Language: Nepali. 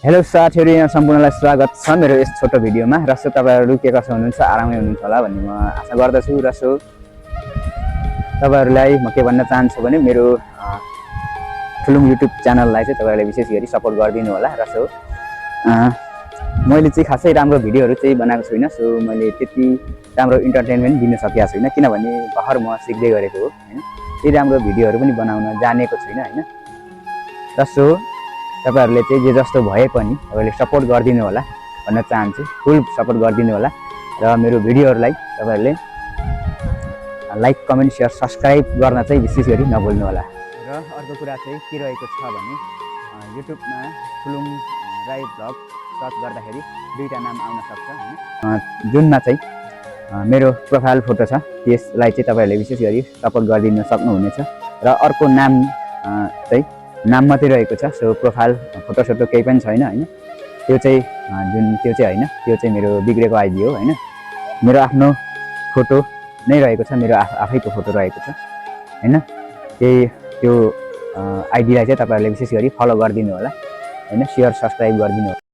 हेलो साथीहरु, यहाँ सम्पूर्णलाई स्वागत छ मेरो यस छोटो भिडियोमा। र सो तपाईहरु के कसो हुनुहुन्छ, आरामै हुनुहुन्छ होला भन्ने म आशा गर्दछु। र सो तपाईहरुलाई म के भन्न चाहन्छु भने मेरो ठुलुङ युट्युब च्यानललाई चाहिँ तपाईहरुले विशेष गरी सपोर्ट गरिदिनु होला। र सो मैले चाहिँ खासै राम्रो भिडियोहरु चाहिँ बनाएको छुइनँ। सो मैले त्यति राम्रो इन्टरटेनमेन्ट दिन सकेको छुइनँ, किनभने भर्खर म सिक्दै गरेको हो हैन। त्यति राम्रो भिडियोहरु पनि बनाउन जानेको छुइनँ हैन। र सो तपाईहरुले चाहिँ जे जस्तो भए पनि तपाईले सपोर्ट गरिदिनु होला भन्न चाहन्छु। फुल सपोर्ट गरिदिनु होला र मेरो भिडियोहरुलाई तपाईहरुले लाइक, कमेन्ट, शेयर, सब्स्क्राइब गर्न चाहिँ विशेष गरी नभुल्नु होला। र अर्को कुरा चाहिँ के रहेको छ भने युट्युबमा ठुलुङ राई भ्लग सर्च गर्दाखेरि दुईटा नाम आउन सक्छ हैन। जुनमा चाहिँ मेरो प्रोफाइल फोटो छ त्यसलाई चाहिँ तपाईहरुले विशेष गरी सपोर्ट गरिदिन सक्नुहुनेछ। र अर्को नाम चाहिँ नाम मात्रै रहेको छ। सो प्रोफाइल फोटो सोटो केही पनि छैन हैन। त्यो चाहिँ त्यो चाहिँ हैन, त्यो चाहिँ मेरो बिग्रेको आइडी हो हैन। मेरो आफ्नो फोटो नै रहेको छ, मेरो आफैको फोटो रहेको छ हैन। त्यो आइडीलाई चाहिँ तपाईहरुले विशेष गरी फलो गरिदिनु होला हैन, शेयर सब्स्क्राइब गरिदिनु होला।